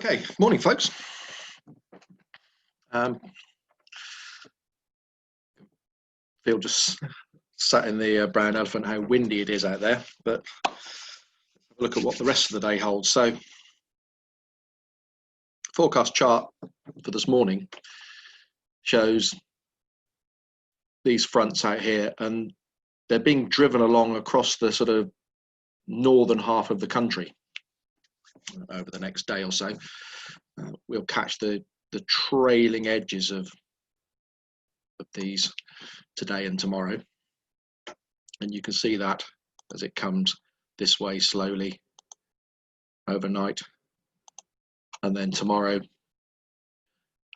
Okay, morning, folks. Phil just sat in the brown elephant, how windy it is out there, but look at what the rest of the day holds. So, forecast chart for this morning shows these fronts out here, and they're being driven along across the sort of northern half of the country over the next day or so. We'll catch the trailing edges of these today and tomorrow, and you can see that as it comes this way slowly overnight, and then tomorrow.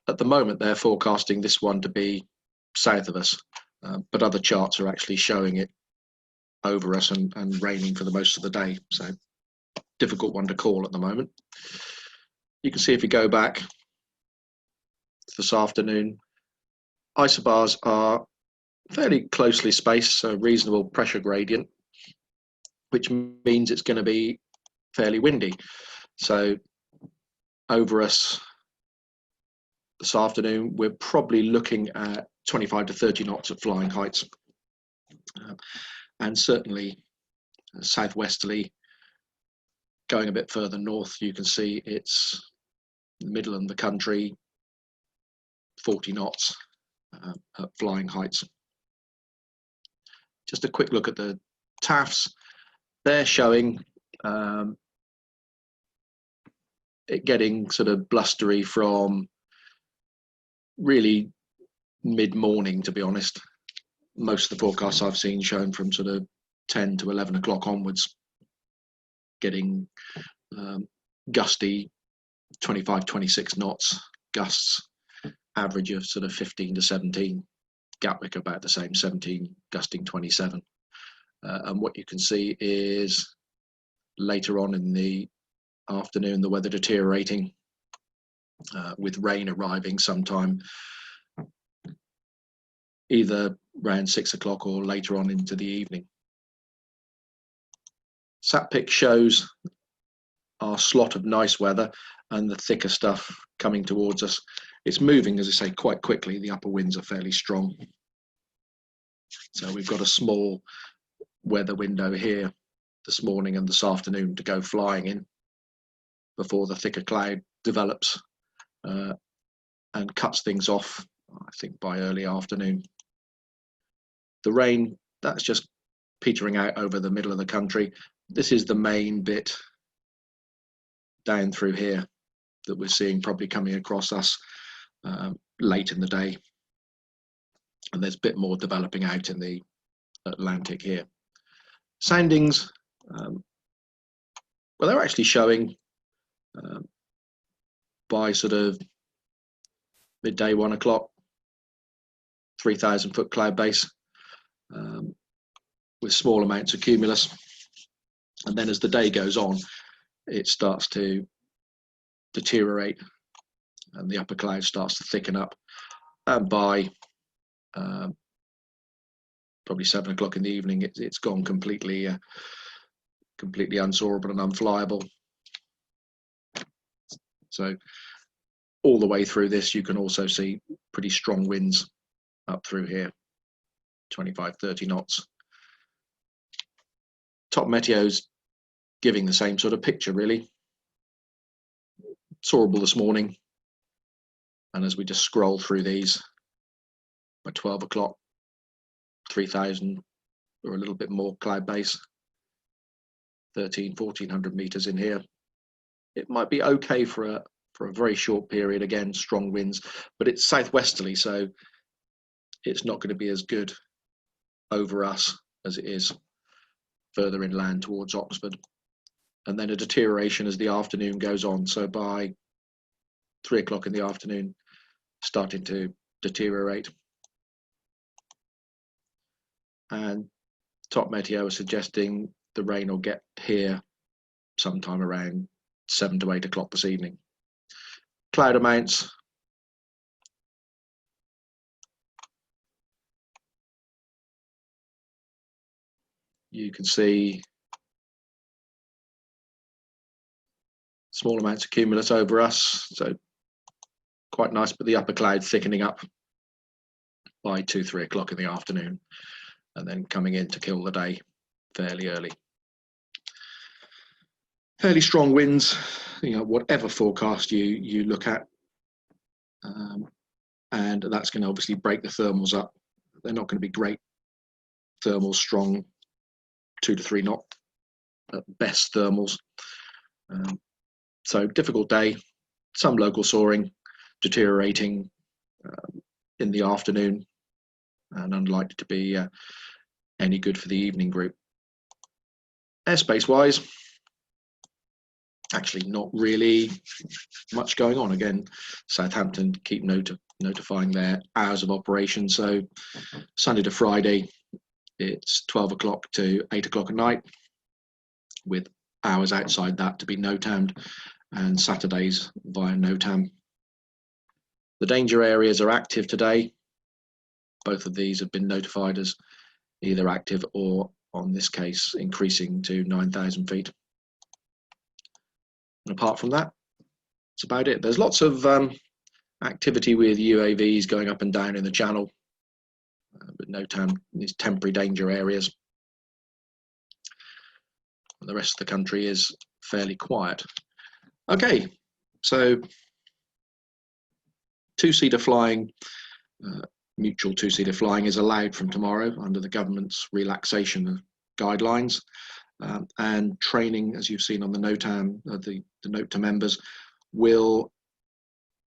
At the moment they're forecasting this one to be south of us, but other charts are actually showing it over us and raining for the most of the day, so difficult one to call at the moment. You can see if you go back this afternoon, isobars are fairly closely spaced, so reasonable pressure gradient, which means it's going to be fairly windy. So over us this afternoon, we're probably looking at 25 to 30 knots at flying heights, and certainly southwesterly. Going a bit further north, you can see it's the middle of the country, 40 knots at flying heights. Just a quick look at the TAFs. They're showing it getting sort of blustery from really mid-morning, to be honest. Most of the forecasts I've seen shown from sort of 10 to 11 o'clock onwards, getting gusty 25, 26 knots gusts, average of sort of 15 to 17. Gatwick about the same, 17, gusting 27. And what you can see is later on in the afternoon, the weather deteriorating, with rain arriving sometime either around 6 o'clock or later on into the evening. SatPic shows our slot of nice weather and the thicker stuff coming towards us. It's moving, as I say, quite quickly. The upper winds are fairly strong. So we've got a small weather window here this morning and this afternoon to go flying in before the thicker cloud develops and cuts things off, I think, by early afternoon. The rain, that's just petering out over the middle of the country. This is the main bit down through here that we're seeing probably coming across us late in the day. And there's a bit more developing out in the Atlantic here. Soundings, well, they're actually showing by sort of midday, 1 o'clock, 3,000 foot cloud base with small amounts of cumulus. And then as the day goes on, it starts to deteriorate and the upper cloud starts to thicken up. And by probably 7 o'clock in the evening, it's gone completely unsoarable and unflyable. So all the way through this, you can also see pretty strong winds up through here, 25, 30 knots. Top Meteo's giving the same sort of picture, really. Soarable this morning, and as we just scroll through these, by 12 o'clock, 3,000 or a little bit more cloud base, 1,400 meters in here. It might be okay for a very short period. Again, strong winds, but it's southwesterly, so it's not going to be as good over us as it is further inland towards Oxford. And then a deterioration as the afternoon goes on. So by 3 o'clock in the afternoon, starting to deteriorate. And Top Meteo is suggesting the rain will get here sometime around 7 to 8 o'clock this evening. Cloud amounts. You can see small amounts of cumulus over us, so quite nice, but the upper cloud thickening up by 2-3 o'clock in the afternoon, and then coming in to kill the day fairly early. Fairly strong winds, whatever forecast you look at, and that's going to obviously break the thermals up. They're not going to be great thermals, strong 2 to 3 knot at best thermals. So difficult day, some local soaring, deteriorating in the afternoon, and unlikely to be any good for the evening group. Airspace wise, actually not really much going on. Again, Southampton keep notifying their hours of operation. So Sunday to Friday, it's 12 o'clock to 8 o'clock at night, with hours outside that to be NOTAMed, and Saturdays via NOTAM. The danger areas are active today. Both of these have been notified as either active or, on this case, increasing to 9,000 feet. And apart from that, that's about it. There's lots of activity with UAVs going up and down in the channel, but NOTAM, these temporary danger areas. And the rest of the country is fairly quiet. Okay, so two-seater flying, mutual two-seater flying is allowed from tomorrow under the government's relaxation guidelines, and training, as you've seen on the NOTAM, the note to members, will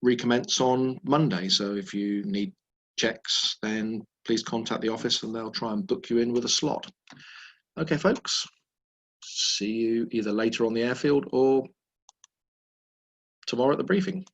recommence on Monday. So if you need checks, then please contact the office and they'll try and book you in with a slot. Okay, folks, see you either later on the airfield or tomorrow at the briefing.